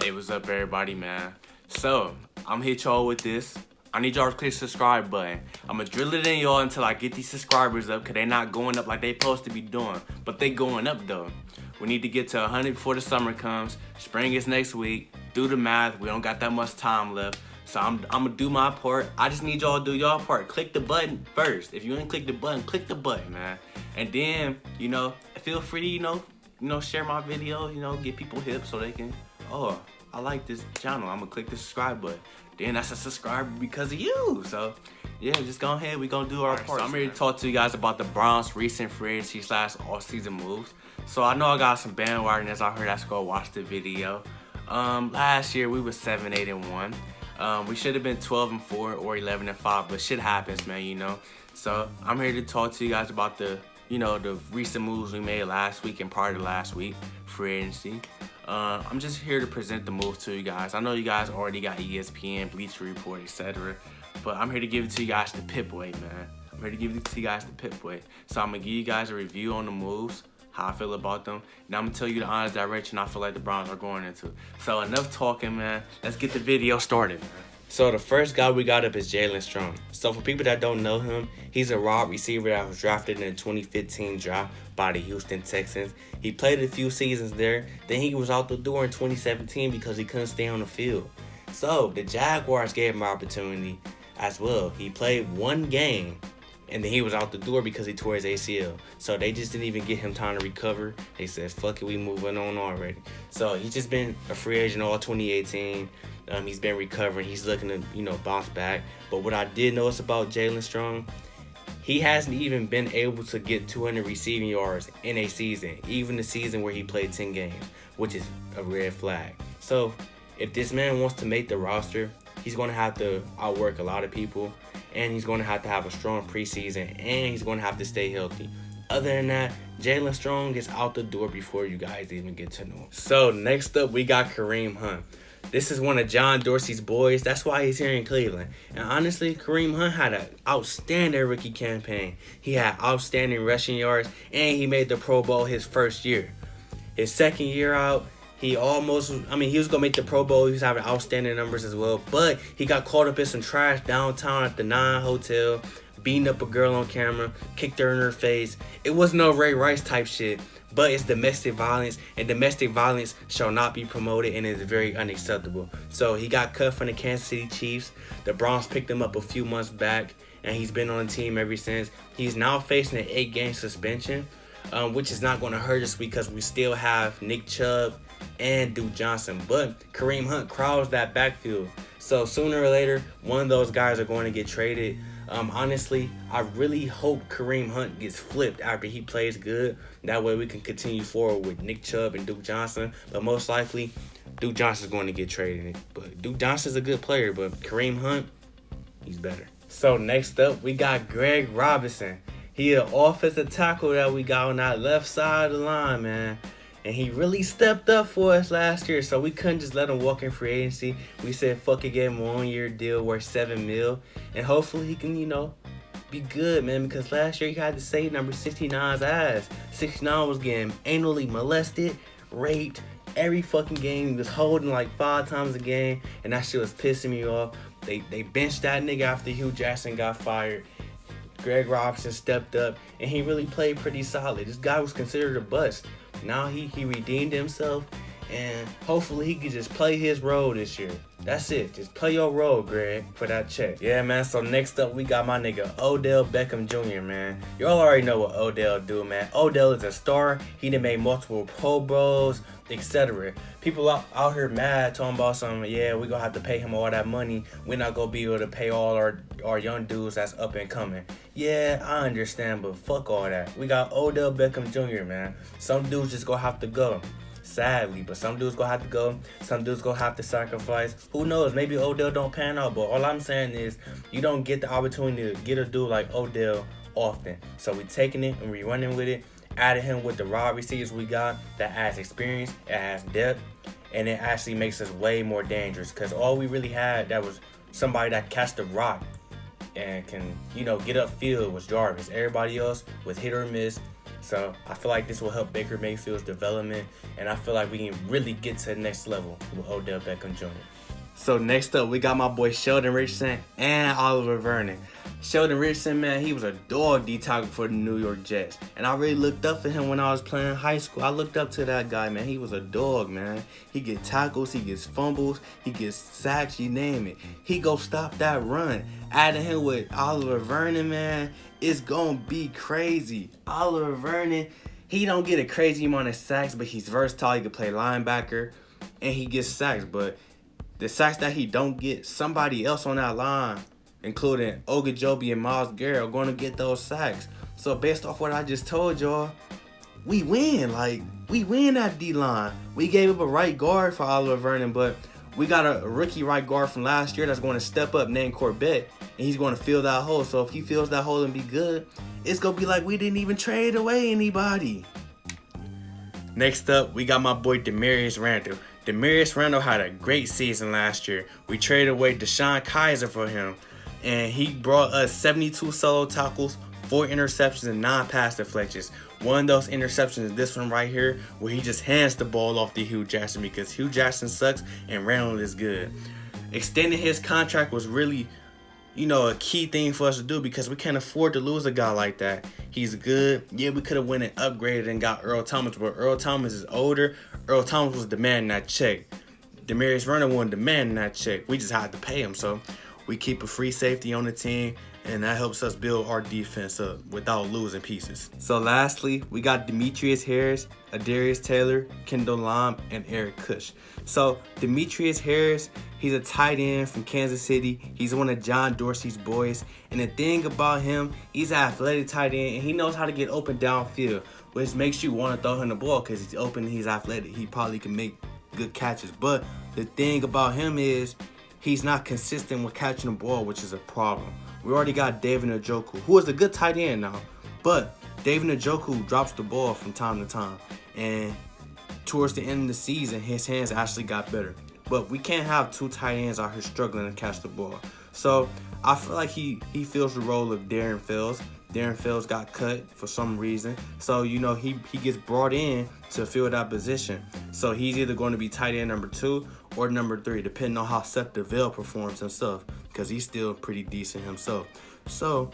Hey, what's up, everybody, man? So, I'm gonna hit y'all with this. I need y'all to click the subscribe button. I'm gonna drill it in y'all until I get these subscribers up, because they not going up like they supposed to be doing. But they going up, though. We need to get to 100 before the summer comes. Spring is next week. Do the math. We don't got that much time left. So I'm gonna do my part. I just need y'all to do y'all part. Click the button first. If you ain't click the button, click the button, man. And then, feel free to, share my video, get people hip so they can, oh, I like this channel. I'm gonna click the subscribe button. Then that's a subscriber because of you. So yeah, just go ahead. We gonna do our part. So I'm ready to talk to you guys about the Browns' recent free agency / all-season moves. So I know I got some bandwagoners out here that's gonna watch the video. Last year we was 7-8-1. We should have been 12-4 or 11-5, but shit happens, man. So I'm here to talk to you guys about the recent moves we made last week and part of last week, free agency. I'm just here to present the moves to you guys. I know you guys already got ESPN, Bleacher Report, etc. But I'm here to give it to you guys the Pip way, man. I'm here to give it to you guys the Pip way. So I'm gonna give you guys a review on the moves, how I feel about them, and I'm gonna tell you the honest direction I feel like the Browns are going into. So enough talking, man. Let's get the video started, man. So the first guy we got up is Jalen Strong. So for people that don't know him, he's a raw receiver that was drafted in the 2015 draft by the Houston Texans. He played a few seasons there. Then he was out the door in 2017 because he couldn't stay on the field. So the Jaguars gave him an opportunity as well. He played one game, and then he was out the door because he tore his ACL. So they just didn't even get him time to recover. They said, fuck it, we moving on already. So he's just been a free agent all 2018. He's been recovering. He's looking to, bounce back. But what I did notice about Jalen Strong, he hasn't even been able to get 200 receiving yards in a season, even the season where he played 10 games, which is a red flag. So if this man wants to make the roster, he's going to have to outwork a lot of people, and he's going to have a strong preseason, and he's going to have to stay healthy. Other than that, Jalen Strong is out the door before you guys even get to know him. So next up, we got Kareem Hunt. This is one of John Dorsey's boys. That's why he's here in Cleveland. And honestly, Kareem Hunt had an outstanding rookie campaign. He had outstanding rushing yards, and he made the Pro Bowl his first year. His second year out, he was going to make the Pro Bowl. He was having outstanding numbers as well. But he got caught up in some trash downtown at the 9 Hotel, beating up a girl on camera, kicked her in her face. It was no Ray Rice type shit. But it's domestic violence, and domestic violence shall not be promoted, and is very unacceptable. So he got cut from the Kansas City Chiefs. The Browns picked him up a few months back, and he's been on the team ever since. He's now facing an 8-game suspension, which is not going to hurt us because we still have Nick Chubb and Duke Johnson. But Kareem Hunt crowds that backfield. So sooner or later, one of those guys are going to get traded. Honestly, I really hope Kareem Hunt gets flipped after he plays good. That way we can continue forward with Nick Chubb and Duke Johnson. But most likely, Duke Johnson's going to get traded. But Duke Johnson's a good player, but Kareem Hunt, he's better. So next up, we got Greg Robinson. He an offensive tackle that we got on that left side of the line, man. And he really stepped up for us last year, so we couldn't just let him walk in free agency. We said, fuck it, give him a 1-year deal worth $7 million. And hopefully he can, be good, man, because last year he had to save number 69's ass. 69 was getting anally molested, raped, every fucking game. He was holding like 5 times a game, and that shit was pissing me off. They benched that nigga after Hugh Jackson got fired. Greg Robinson stepped up, and he really played pretty solid. This guy was considered a bust. Now he redeemed himself, and hopefully he can just play his role this year. That's it. Just play your role, Greg, for that check. Yeah, man. So next up, we got my nigga Odell Beckham Jr., man. Y'all already know what Odell do, man. Odell is a star. He done made multiple Pro Bowls, etc. People out here mad talking about something, yeah, we gonna have to pay him all that money. We're not gonna be able to pay all our young dudes that's up and coming. Yeah, I understand, but fuck all that. We got Odell Beckham Jr., man. Some dudes just gonna have to go. Sadly, but some dudes gonna have to go. Some dudes gonna have to sacrifice. Who knows? Maybe Odell don't pan out, but all I'm saying is you don't get the opportunity to get a dude like Odell often. So we taking it and we running with it. Added him with the raw receivers we got that has experience, it has depth, and it actually makes us way more dangerous. Because all we really had that was somebody that catch the rock and can, get upfield was Jarvis. Everybody else was hit or miss. So I feel like this will help Baker Mayfield's development, and I feel like we can really get to the next level with Odell Beckham Jr. So next up, we got my boy Sheldon Richardson and Oliver Vernon. Sheldon Richardson, man, he was a dog D tackle for the New York Jets. And I really looked up for him when I was playing in high school. I looked up to that guy, man. He was a dog, man. He gets tackles, he gets fumbles, he gets sacks, you name it. He go stop that run. Adding him with Oliver Vernon, man, it's going to be crazy. Oliver Vernon, he don't get a crazy amount of sacks, but he's versatile. He can play linebacker, and he gets sacks. But the sacks that he don't get, somebody else on that line, including Ogunjobi and Myles Garrett, are going to get those sacks. So based off what I just told y'all, we win. We win that D-line. We gave up a right guard for Oliver Vernon, but we got a rookie right guard from last year that's going to step up named Corbett, and he's going to fill that hole. So if he fills that hole and be good, it's going to be like we didn't even trade away anybody. Next up, we got my boy Demarius Randall. Demarius Randall had a great season last year. We traded away Deshaun Kaiser for him, and he brought us 72 solo tackles, 4 interceptions, and 9 pass deflections. One of those interceptions is this one right here, where he just hands the ball off to Hugh Jackson because Hugh Jackson sucks and Randall is good. Extending his contract was really, a key thing for us to do because we can't afford to lose a guy like that. He's good. Yeah, we could have went and upgraded and got Earl Thomas, but Earl Thomas is older. Earl Thomas was demanding that check. Demarius Randall wasn't demanding that check. We just had to pay him. So we keep a free safety on the team, and that helps us build our defense up without losing pieces. So lastly, we got Demetrius Harris, Adarius Taylor, Kendall Lamm, and Eric Kush. So Demetrius Harris, he's a tight end from Kansas City. He's one of John Dorsey's boys. And the thing about him, he's an athletic tight end, and he knows how to get open downfield, which makes you want to throw him the ball because he's open and he's athletic. He probably can make good catches. But the thing about him is he's not consistent with catching the ball, which is a problem. We already got David Njoku, who is a good tight end now. But David Njoku drops the ball from time to time. And towards the end of the season, his hands actually got better. But we can't have 2 tight ends out here struggling to catch the ball. So I feel like he fills the role of Darren Fells. Darren Fells got cut for some reason. So, he gets brought in to fill that position. So he's either going to be tight end number 2 or number 3, depending on how Seth DeVille performs himself, because he's still pretty decent himself. So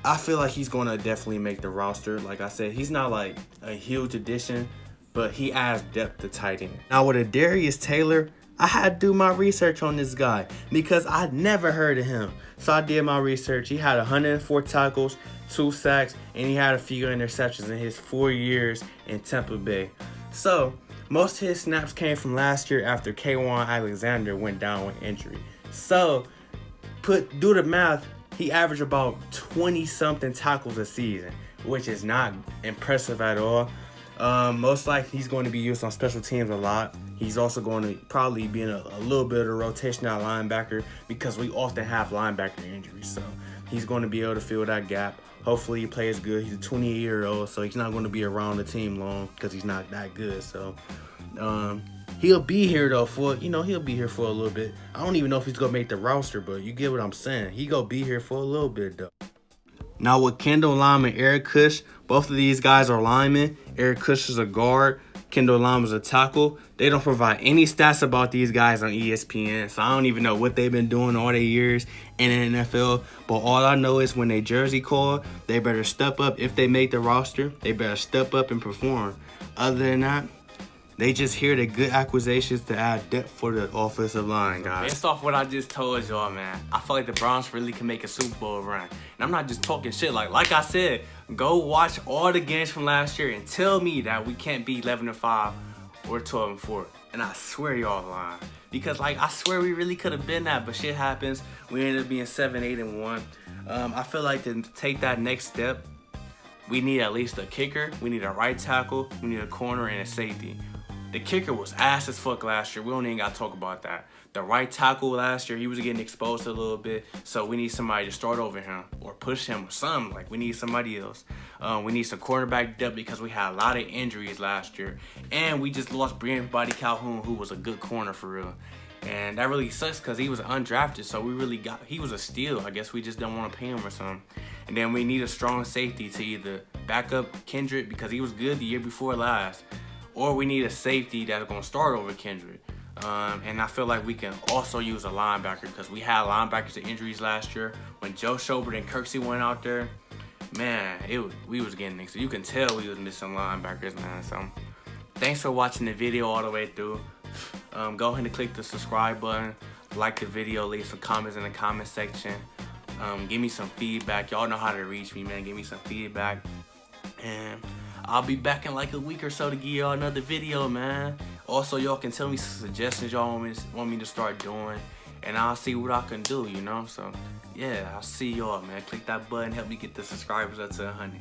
I feel like he's going to definitely make the roster. Like I said, he's not like a huge addition, but he adds depth to tight end. Now with Adarius Taylor, I had to do my research on this guy because I'd never heard of him. So I did my research. He had 104 tackles, 2 sacks, and he had a few interceptions in his 4 years in Tampa Bay. So most of his snaps came from last year after K'Wan Alexander went down with injury. So do the math, he averaged about 20-something tackles a season, which is not impressive at all. Most likely he's going to be used on special teams a lot. He's also going to probably be in a little bit of a rotation at linebacker because we often have linebacker injuries. So he's going to be able to fill that gap. Hopefully he plays good. He's a 28-year-old, so he's not going to be around the team long because he's not that good. So he'll be here though he'll be here for a little bit. I don't even know if he's going to make the roster, but you get what I'm saying. He going to be here for a little bit though. Now with Kendall Lamm and Eric Kush, both of these guys are linemen. Eric Kush is a guard. Kendall Lamm is a tackle. They don't provide any stats about these guys on ESPN, so I don't even know what they've been doing all their years in the NFL. But all I know is when they jersey call, they better step up. If they make the roster, they better step up and perform. Other than that, they just hear the good acquisitions to add depth for the offensive line, guys. Based off what I just told y'all, man, I feel like the Browns really can make a Super Bowl run. And I'm not just talking shit. Like I said, go watch all the games from last year and tell me that we can't be 11-5 or 12-4. And I swear y'all lying. Because, I swear we really could have been that, but shit happens. We ended up being 7-8-1. I feel like to take that next step, we need at least a kicker. We need a right tackle. We need a corner and a safety. The kicker was ass as fuck last year. We don't even got to talk about that. The right tackle last year, he was getting exposed a little bit, so we need somebody to start over him or push him or something. We need somebody else. We need some cornerback depth because we had a lot of injuries last year. And we just lost Brian Body Calhoun, who was a good corner for real. And that really sucks because he was undrafted, so he was a steal. I guess we just don't want to pay him or something. And then we need a strong safety to either back up Kendrick because he was good the year before last, or we need a safety that's going to start over Kendrick. And I feel like we can also use a linebacker because we had linebackers to injuries last year. When Joe Schobert and Kirksey went out there, man, we was getting things. So you can tell we was missing linebackers, man. So thanks for watching the video all the way through. Go ahead and click the subscribe button, like the video, leave some comments in the comment section. Give me some feedback. Y'all know how to reach me, man. Give me some feedback. And I'll be back in like a week or so to give y'all another video, man. Also, y'all can tell me some suggestions y'all want me to start doing, and I'll see what I can do, you know? So, yeah, I'll see y'all, man. Click that button, help me get the subscribers up to 100.